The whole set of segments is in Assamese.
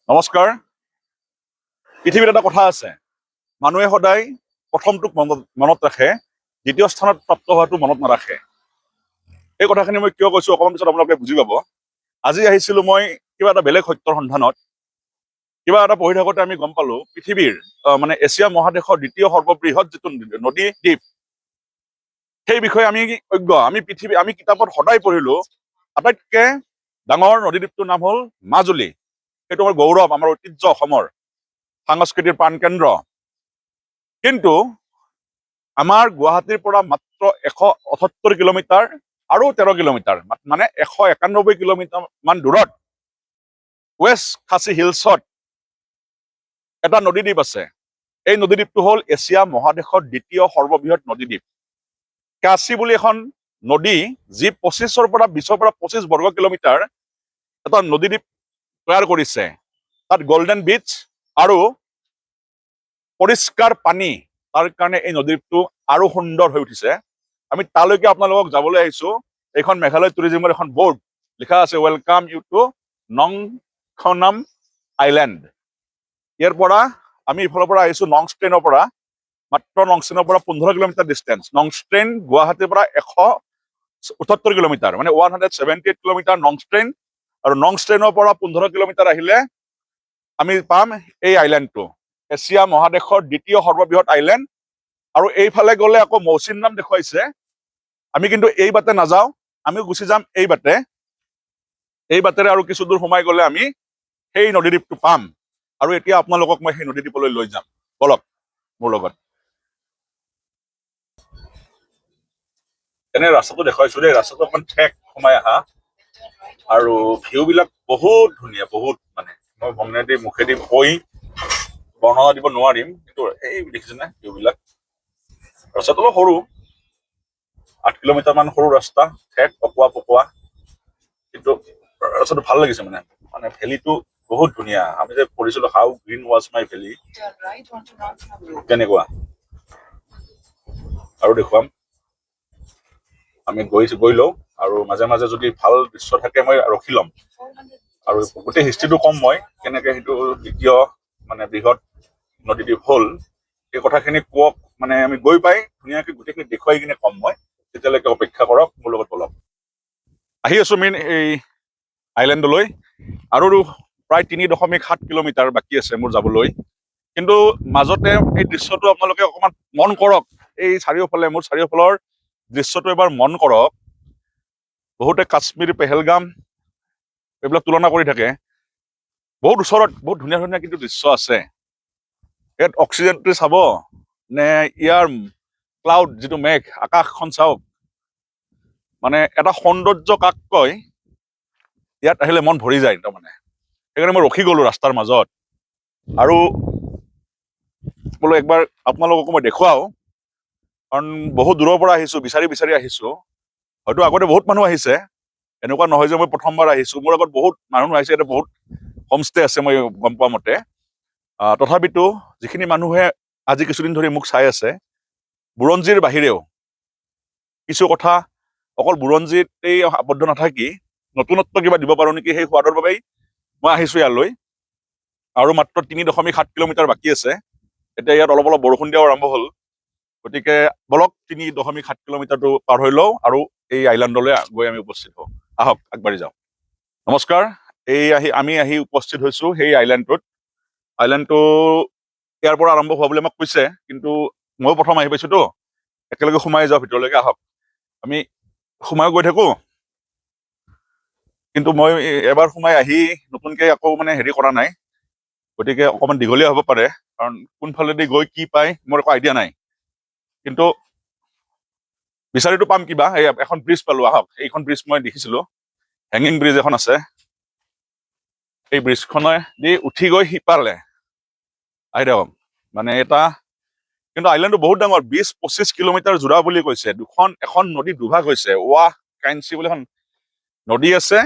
নমস্কাৰ। পৃথিৱীত এটা কথা আছে, মানুহে সদায় প্ৰথমটোক মনত ৰাখে, দ্বিতীয় স্থানত প্ৰাপ্ত হোৱাটো মনত নাৰাখে। এই কথাখিনি মই কিয় কৈছো অকণমান পিছত আপোনালোকে বুজি পাব। আজি আহিছিলো মই কিবা এটা বেলেগ সত্যৰ সন্ধানত। কিবা এটা পঢ়ি থাকোঁতে আমি গম পালো পৃথিৱীৰ মানে এছিয়া মহাদেশৰ দ্বিতীয় সৰ্ববৃহৎ যিটো নদী দ্বীপ, সেই বিষয়ে আমি কিতাপত সদায় পঢ়িলো আটাইতকৈ ডাঙৰ নদীদ্বীপটোৰ নাম হ'ল মাজুলী। সেইটো আমাৰ গৌৰৱ, আমাৰ ঐতিহ্য, অসমৰ সাংস্কৃতিক প্ৰাণকেন্দ্ৰ। কিন্তু আমাৰ গুৱাহাটীৰ পৰা মাত্ৰ 178 কিলোমিটাৰ আৰু 13 কিলোমিটাৰ মানে 191 কিলোমিটাৰ মান দূৰত ৱেষ্ট খাচী হিলছত এটা নদীদ্বীপ আছে। এই নদীদ্বীপটো হ'ল এছিয়া মহাদেশৰ দ্বিতীয় সৰ্ববৃহৎ নদীদ্বীপ। কাচী বুলি এখন নদী, যি 25 পৰা 25 বৰ্গ কিলোমিটাৰ এটা নদীদ্বীপ তৈয়াৰ কৰিছে। তাত গল্ডেন বিচ আৰু পৰিষ্কাৰ পানী, তাৰ কাৰণে এই নদীদ্বীপটো আৰু সুন্দৰ হৈ উঠিছে। আমি তালৈকে আপোনালোকক যাবলৈ আহিছো। এইখন মেঘালয় টুৰিজিমৰ এখন বৰ্ড, লিখা আছে ৱেলকাম ইউ টু নংখনাম আইলেণ্ড। ইয়াৰ পৰা আমি ইফালৰ পৰা আহিছো নংষ্ট্ৰেইনৰ পৰা, মাত্ৰ নংষ্ট্ৰেইনৰ পৰা 15 কিলোমিটাৰ ডিষ্টেঞ্চ। নংষ্ট্ৰেইন গুৱাহাটীৰ পৰা 178 কিলোমিটাৰ, মানে 178 কিলোমিটাৰ নংষ্ট্ৰেইন, আৰু নংষ্ট্ৰেইনৰ পৰা 15 কিলোমিটাৰ আহিলে আমি পাম এই আইলেণ্ডটো, এছিয়া মহাদেশৰ দ্বিতীয় সৰ্ববৃহৎ আইলেণ্ড। আৰু এইফালে গ'লে আকৌ মৌচিন নাম দেখুৱাইছে। আমি কিন্তু এই বাটে নাযাওঁ, আমি গুচি যাম এই বাটে। এই বাটেৰে আৰু কিছু দূৰ সোমাই গ'লে আমি সেই নদীদ্বীপটো পাম। আৰু এতিয়া আপোনালোকক মই সেই নদীদ্বীপলৈ লৈ যাম, বলক মোৰ লগত। এনে ৰাস্তাটো দেখুৱাইছো দেই, ৰাস্তাটো অকমান ঠেক সোমাই আহা, আৰু ভিউ বিলাক বহুত ধুনীয়া, বহুত মানে মই মনেদি মুখেদি কৈ বৰ্ণনা দিব নোৱাৰিম। কিন্তু এই দেখিছেনে ভিউ বিলাক। ৰাস্তাটো অলপ সৰু, 8 কিলোমিটাৰ মান সৰু ৰাস্তা, ঠেক অকোৱা পকোৱা, কিন্তু ৰাস্তাটো ভাল লাগিছে। মানে ভেলীটো বহুত ধুনীয়া। আমি যে পঢ়িছিলো হাউ গ্ৰীণ ৱাজ মাই ভেলী, তেনেকুৱা। আৰু দেখুৱাম, আমি গৈ লওঁ, আৰু মাজে মাজে যদি ভাল দৃশ্য থাকে মই ৰখি ল'ম। আৰু গোটেই হিষ্ট্ৰীটো ক'ম মই, কেনেকে সেইটো দ্বিতীয় মানে বৃহৎ নদীদ্বীপ হ'ল। এই কথাখিনি কওক, মানে আমি গৈ পাই ধুনীয়াকে গোটেইখিনি দেখুৱাই কিনে ক'ম মই। তেতিয়ালৈকে অপেক্ষা কৰক, মোৰ লগত বলক। আহি আছো মেইন এই আইলেণ্ডলৈ, আৰু প্ৰায় 3.7 কিলোমিটাৰ বাকী আছে মোৰ যাবলৈ। কিন্তু মাজতে এই দৃশ্যটো আপোনালোকে অকণমান মন কৰক। এই চাৰিওফালে, মোৰ চাৰিওফালৰ দৃশ্যটো এবাৰ মন কৰক। বহুতে কাশ্মীৰ, পেহেলগাম এইবিলাক তুলনা কৰি থাকে। বহুত ওচৰত বহুত ধুনীয়া ধুনীয়া কিন্তু দৃশ্য আছে। ইয়াত অক্সিজেনটো চাব, নে ইয়াৰ ক্লাউড, যিটো মেঘ, আকাশখন চাওক। মানে এটা সৌন্দৰ্য কাক কয়, ইয়াত আহিলে মন ভৰি যায় তাৰমানে। সেইকাৰণে মই ৰখি গলো ৰাস্তাৰ মাজত, আৰু বোলো একবাৰ আপোনালোককো মই দেখুৱাও। কাৰণ বহুত দূৰৰ পৰা আহিছো, বিচাৰি বিচাৰি আহিছো। হয়তো আগতে বহুত মানুহ আহিছে, এনেকুৱা নহয় যে মই প্ৰথমবাৰ আহিছো। মোৰ আগত বহুত মানুহ আহিছে, ইয়াতে বহুত হোমষ্টে আছে মই গম পোৱা মতে। তথাপিতো যিখিনি মানুহে আজি কিছুদিন ধৰি মোক চাই আছে, বুৰঞ্জীৰ বাহিৰেও কিছু কথা, অকল বুৰঞ্জীতেই আবদ্ধ নাথাকি নতুনত্ব কিবা দিব পাৰো নেকি, সেই সোৱাদৰ বাবেই মই আহিছো ইয়ালৈ। আৰু মাত্ৰ 3.7 কিলোমিটাৰ বাকী আছে। এতিয়া ইয়াত অলপ অলপ বৰষুণ দিয়াও আৰম্ভ হ'ল। গতিকে বলক 3.7 কিলোমিটাৰটো পাৰ হৈ লওঁ, আৰু এই আইলেণ্ডলৈ গৈ আমি উপস্থিত হওঁ। আহক, আগবাঢ়ি যাওঁ। নমস্কাৰ। আমি আহি উপস্থিত হৈছো সেই আইলেণ্ডটোত। আইলেণ্ডটো ইয়াৰ পৰা আৰম্ভ হোৱা বুলি আমাক কৈছে, কিন্তু ময়ো প্ৰথম আহি পাইছোতো, একেলগে সোমাই যাওঁ ভিতৰলৈকে। আহক, আমি সোমাই গৈ থাকো। কিন্তু মই এবাৰ সোমাই আহি নতুনকে আকৌ মানে হেৰি কৰা নাই, গতিকে অকণমান দীঘলীয়া হ'ব পাৰে। কাৰণ কোনফালেদি গৈ কি পায় মোৰ একো আইডিয়া নাই। কিন্তু বিচাৰিতো পাম কিবা। এই এখন ব্ৰিজ পালো, আহক। এইখন ব্ৰিজ মই দেখিছিলো, হেঙিং ব্ৰিজ এখন আছে। এই ব্ৰিজখনে দি উঠি গৈ সিপালে আহি দিয়ক। মানে কিন্তু আইলেণ্ডটো বহুত ডাঙৰ, 20-25 কিলোমিটাৰ জোৰা বুলি কৈছে। এখন নদী দুভাগ হৈছে। ৱাহ কাইঞ্চি বুলি এখন নদী আছে,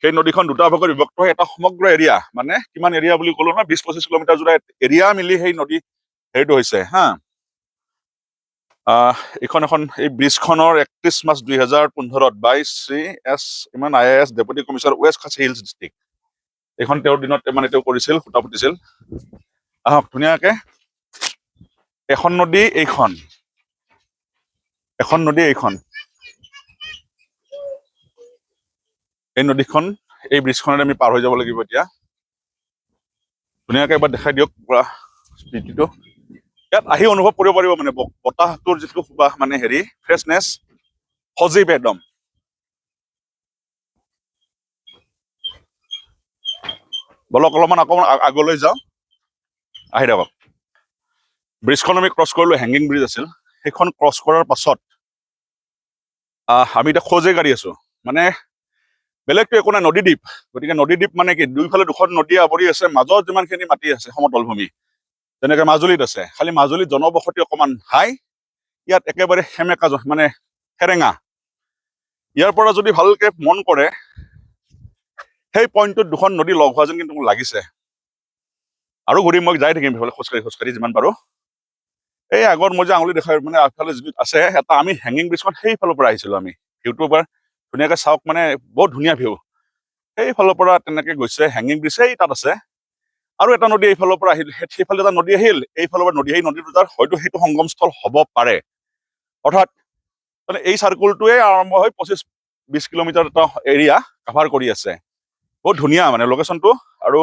সেই নদীখন দুটা ভাগত বিভক্ত হৈ এটা সমগ্ৰ এৰিয়া, মানে কিমান এৰিয়া বুলি ক'লো নহয়, 20-25 কিলোমিটাৰ জোৰা এৰিয়া মিলি সেই নদী হেৰিটো হৈছে হা। এই ব্ৰিজখনৰ 31 March 2015 by Shri IAS deputy commissioner West Khasi Hills district এইখন তেওঁৰ দিনত মানে তেওঁ কৰিছিল, খুঁটা পুতিছিল। আহক ধুনীয়াকে এখন নদী এইখন, এখন নদী এইখন, এই নদীখন এই ব্ৰিজখনেৰে আমি পাৰ হৈ যাব লাগিব এতিয়া। ধুনীয়াকে এবাৰ দেখাই দিয়ক পুৰা স্পীডটো। ইয়াত আহি অনুভৱ কৰিব পাৰিব মানে বতাহটোৰ যিটো মানে হেৰি ফ্ৰেছনেছ সজীৱ একদম। বলক অলপমান অকণমান আগলৈ যাওঁ, আহি থাকক। ব্ৰিজখন আমি ক্ৰছ কৰিলো, হেংগিং ব্ৰিজ আছিল। সেইখন ক্ৰছ কৰাৰ পাছত আমি এতিয়া খোজে গাড়ী আছো, মানে বেলেগতো একো নাই, নদীদ্বীপ। গতিকে নদীদ্বীপ মানে কি, দুইফালে দুখন নদী আৱৰি আছে, মাজত যিমানখিনি মাটি আছে সমতল ভূমি, যেনেকে মাজুলীত আছে। খালি মাজুলীত জনবসতি অকণমান হাই, ইয়াত একেবাৰে সেমেকা মানে সেৰেঙা। ইয়াৰ পৰা যদি ভালকে মন কৰে সেই পইণ্টটোত দুখন নদী লগ হোৱা যেন কিন্তু মোক লাগিছে। আৰু ঘূৰি মই যাই থাকিম সেইফালে খোজকাঢ়ি যিমান পাৰো। এই আগত মই যে আঙুলি দেখাই মানে আগফালে যিটো আছে এটা, আমি হেংগিং ব্ৰিজখন সেইফালৰ পৰা আহিছিলো আমি। ভিউটো এবাৰ ধুনীয়াকে চাওক, মানে বহুত ধুনীয়া ভিউ। সেইফালৰ পৰা তেনেকে গৈছে হেংগিং ব্ৰিজ, এই তাত আছে। আৰু এটা নদী এইফালৰ পৰা আহিল, সেইফালে এটা নদী আহিল, এইফালৰ পৰা নদী, সেই নদী দুটাৰ হয়তো সেইটো সংগমস্থল হ'ব পাৰে। অৰ্থাৎ মানে এই চাৰ্কুলটোৱে আৰম্ভ হৈ 25-20 কিলোমিটাৰ এটা এৰিয়া কাভাৰ কৰি আছে। বহুত ধুনীয়া মানে লোকেশ্যনটো। আৰু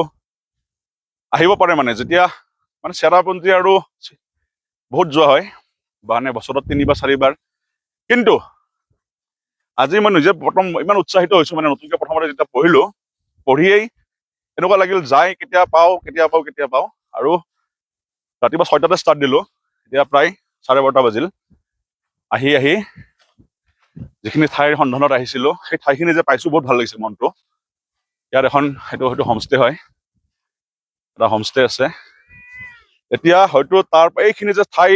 আহিব পাৰে মানে যেতিয়া মানে চেৰাপুঞ্জী আৰু বহুত যোৱা হয়, মানে বছৰত 3 বা 4 বাৰ। কিন্তু আজি মই নিজে প্ৰথম ইমান উৎসাহিত হৈছো, মানে নতুনকে প্ৰথমতে যেতিয়া পঢ়িয়েই এনেকুৱা লাগিল যাই কেতিয়া পাওঁ। আৰু ৰাতিপুৱা 6টাতে ষ্টাৰ্ট দিলো, এতিয়া প্ৰায় 12:30 বাজিল। আহি যিখিনি ঠাইৰ সন্ধানত আহিছিলো সেই ঠাইখিনি যে পাইছো বহুত ভাল লাগিছে মনটো। ইয়াত এখন হয়তো হোমষ্টে হয়, এটা হোমষ্টে আছে। এতিয়া হয়তো তাৰ এইখিনি যে ঠাই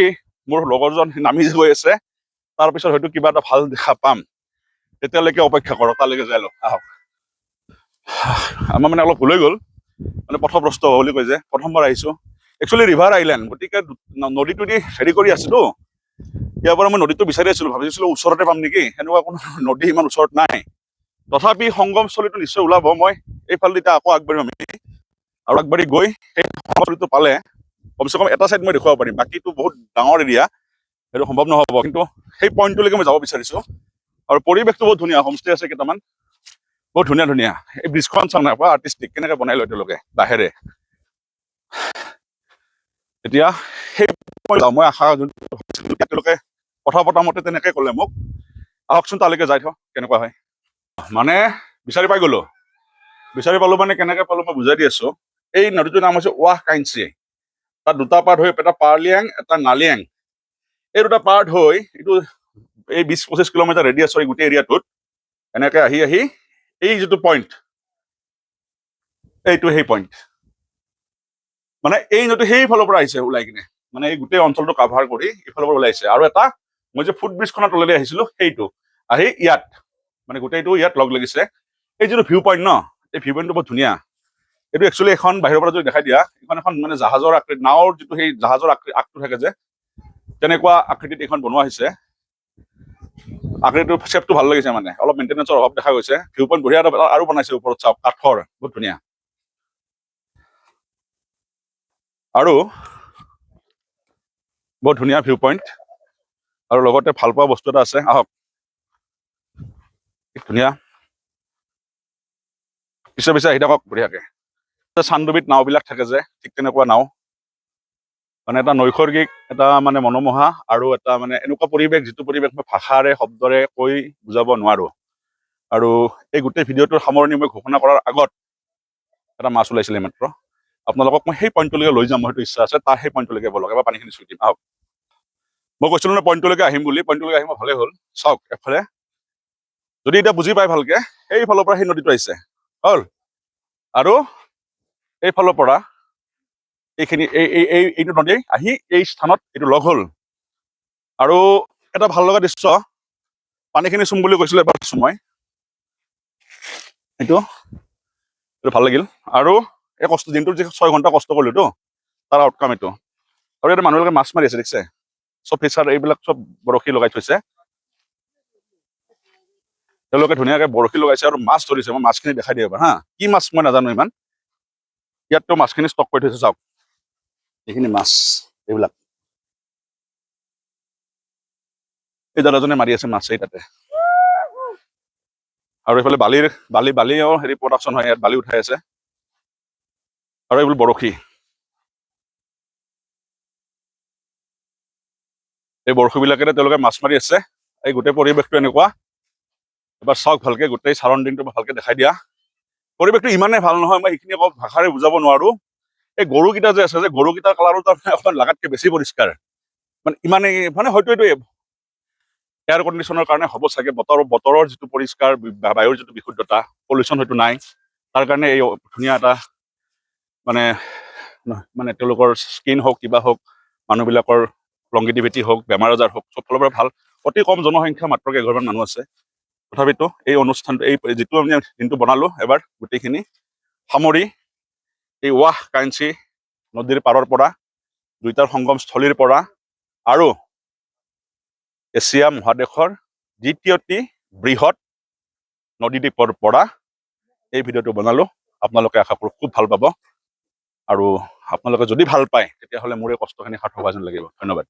মোৰ লগৰজন নামি গৈ আছে, তাৰপিছত হয়তো কিবা এটা ভাল দেখা পাম। তেতিয়ালৈকে অপেক্ষা কৰক, তালৈকে যাই লওক। আহক। আমাৰ মানে অলপ ভুল হৈ গ'ল, মানে পথভ্ৰষ্ট হোৱা বুলি কয় যে, প্ৰথমবাৰ আহিছো। একচুৱেলি ৰিভাৰ আইলেণ্ড, গতিকে নদীটো দি হেৰি কৰি আছেতো। ইয়াৰ পৰা মই নদীটো বিচাৰি আছিলো, ভাবিছিলো ওচৰতে পাম নেকি, সেনেকুৱা কোনো নদী ইমান ওচৰত নাই। তথাপি সংগমস্থলীটো নিশ্চয় ওলাব। মই এইফালে এতিয়া আকৌ আগবাঢ়িম আমি, আৰু আগবাঢ়ি গৈ সেই সংগমস্থলীটো পালে কমচে কম এটা চাইড মই দেখুৱাব পাৰিম। বাকীটো বহুত ডাঙৰ এৰিয়া, সেইটো সম্ভৱ নহ'ব। কিন্তু সেই পইণ্টটোলৈকে মই যাব বিচাৰিছো। আৰু পৰিৱেশটো বহুত ধুনীয়া, হোমষ্টে আছে কেইটামান, বহুত ধুনীয়া। এই ব্ৰিজখন চাওঁ নাই পৰা আৰ্টিষ্টিক কেনেকে বনাই লয় তেওঁলোকে বাঁহেৰে। এতিয়া সেই মই আশা তেওঁলোকে কথা পতা মতে তেনেকে ক'লে মোক, আহকচোন তালৈকে যাই থওঁ কেনেকুৱা হয়। মানে বিচাৰি পালো মানে কেনেকে পালো মই বুজাই দি আছো। এই নদীটোৰ নাম হৈছে ৱাহ কাইঞ্চি। তাত দুটা পাৰ্ট হৈ, এটা পাৰ্লিয়াং, এটা নালিয়াং। এই দুটা পাৰ্ট হৈ এইটো এই 20-25 কিলোমিটাৰ ৰেডিয়াছৰ এই গোটেই এৰিয়াটোত এনেকে আহি এই যিটো পইণ্ট, এইটো সেই পইণ্ট, মানে এই নদী সেইফালৰ পৰা আহিছে ওলাই কিনে, মানে এই গোটেই অঞ্চলটো কাভাৰ কৰি এইফালৰ পৰা ওলাই আহিছে। আৰু এটা মই যে ফুট ব্ৰিজখনৰ তলেদি আহিছিলো, সেইটো আহি ইয়াত মানে গোটেইটো ইয়াত লগ লাগিছে। এই যিটো ভিউ পইণ্ট ন, এই ভিউ পইণ্টটো বহুত ধুনীয়া। এইটো একচুৱেলি এখন বাহিৰৰ পৰা যদি দেখাই দিয়া, এখন মানে জাহাজৰ আকৃতি, নাৱৰ যিটো সেই জাহাজৰ আগটো থাকে যে, তেনেকুৱা আকৃতিত এইখন বনোৱা হৈছে। আকৃতিটো শ্বেপটো ভাল লাগিছে, মানে অলপ মেইনটেনেঞ্চৰ অভাৱ দেখা গৈছে। ভিউ পইণ্ট বঢ়িয়া আৰু বনাইছে, ওপৰত চাওক কাঠৰ, বহুত ধুনীয়া। আৰু বহুত ধুনীয়া ভিউ পইণ্ট, আৰু লগতে ভাল পোৱা বস্তু এটা আছে, আহক। ধুনীয়া, পিছে আহি থাকক বঢ়িয়াকে। চানডুবিত নাওবিলাক থাকে যে, ঠিক তেনেকুৱা নাও, মানে এটা নৈসৰ্গিক, এটা মানে মনোমোহা, আৰু এটা মানে এনেকুৱা পৰিৱেশ, যিটো পৰিৱেশ মই ভাষাৰে শব্দৰে কৈ বুজাব নোৱাৰো। আৰু এই গোটেই ভিডিঅ'টোৰ সামৰণি মই ঘোষণা কৰাৰ আগত এটা মাছ ওলাইছিলে মাত্ৰ, আপোনালোকক মই সেই পইণ্টটোলৈকে লৈ যাম, মোৰ সেইটো ইচ্ছা আছে। তাৰ সেই পইণ্টটোলৈকে বলক, এবাৰ পানীখিনি চুই দিম, আহক। মই কৈছিলো ন পইণ্টটোলৈকে আহিম বুলি, পইণ্টটোলৈকে আহিম ভালেই হ'ল। চাওক এফালে, যদি এতিয়া বুজি পাই ভালকে, সেইফালৰ পৰা সেই নদীটো আহিছে হ'ল, আৰু এইফালৰ পৰা এইখিনি এইটো নদী আহি এই স্থানত এইটো লগ হ'ল। আৰু এটা ভাল লগা দৃশ্য, পানীখিনি চুম বুলি কৈছিলো, এবাৰ চুম মই, এইটো ভাল লাগিল। আৰু এই দিনটোত যে 6 ঘণ্টা কষ্ট কৰিলোতো, তাৰ আউটকাম এইটো। আৰু ইয়াতে মানুহবিলাকে মাছ মাৰি আছে, দেখিছে? চব ফিচাৰ, এইবিলাক চব বৰশী লগাই থৈছে, তেওঁলোকে ধুনীয়াকে বৰশী লগাইছে আৰু মাছ ধৰিছে। মই মাছখিনি দেখাই দিওঁ এবাৰ, হা। কি মাছ মই নাজানো ইমান, ইয়াততো মাছখিনি ষ্টক কৰি থৈছে চাওক এইখিনি মাছ এইবিলাক এই দাদাজনে মাৰি আছে মাছ এই তাতে আৰু এইফালে বালিও হেৰি প্ৰডাকশ্যন হয় ইয়াত বালি উঠাই আছে আৰু এইবোৰ বৰশী এই বৰশীবিলাকেৰে তেওঁলোকে মাছ মাৰি আছে এই গোটেই পৰিৱেশটো এনেকুৱা এবাৰ চাওক ভালকে গোটেই চাৰাউণ্ডিংটো ভালকে দেখাই দিয়া পৰিৱেশটো ইমানেই ভাল নহয় মই সেইখিনি আকৌ ভাষাৰে বুজাব নোৱাৰো এই গৰুকেইটা যে আছে যে গৰুকেইটাৰ কালাৰো তাৰমানে অকণমান লাগাতকে বেছি পৰিষ্কাৰ মানে ইমানেই মানে হয়তো এইটো এয়াৰ কণ্ডিশ্যনৰ কাৰণে হ'ব চাগে বতৰৰ যিটো পৰিষ্কাৰ বায়ুৰ যিটো বিশুদ্ধতা পলিউশ্যন হয়তো নাই তাৰ কাৰণে এই ধুনীয়া এটা মানে মানে তেওঁলোকৰ স্কিন হওক কিবা হওক মানুহবিলাকৰ লংগিটিভিটি হওক বেমাৰ আজাৰ হওক চব ফালৰ পৰা ভাল অতি কম জনসংখ্যা মাত্ৰ কেইঘৰমান মানুহ আছে তথাপিতো এই অনুষ্ঠানটো এই যিটো আমি দিনটো বনালো এবাৰ গোটেইখিনি সামৰি এই ৱাহ কাঞ্চি নদীৰ পাৰৰ পৰা দুইটাৰ সংগমস্থলীৰ পৰা আৰু এছিয়া মহাদেশৰ দ্বিতীয়টি বৃহৎ নদীদ্বীপৰ পৰা এই ভিডিঅ'টো বনালো আপোনালোকে আশা কৰোঁ খুব ভাল পাব আৰু আপোনালোকে যদি ভাল পায় তেতিয়াহ'লে মোৰ এই কষ্টখিনি সাৰ্থক হোৱা যেন লাগিব ধন্যবাদ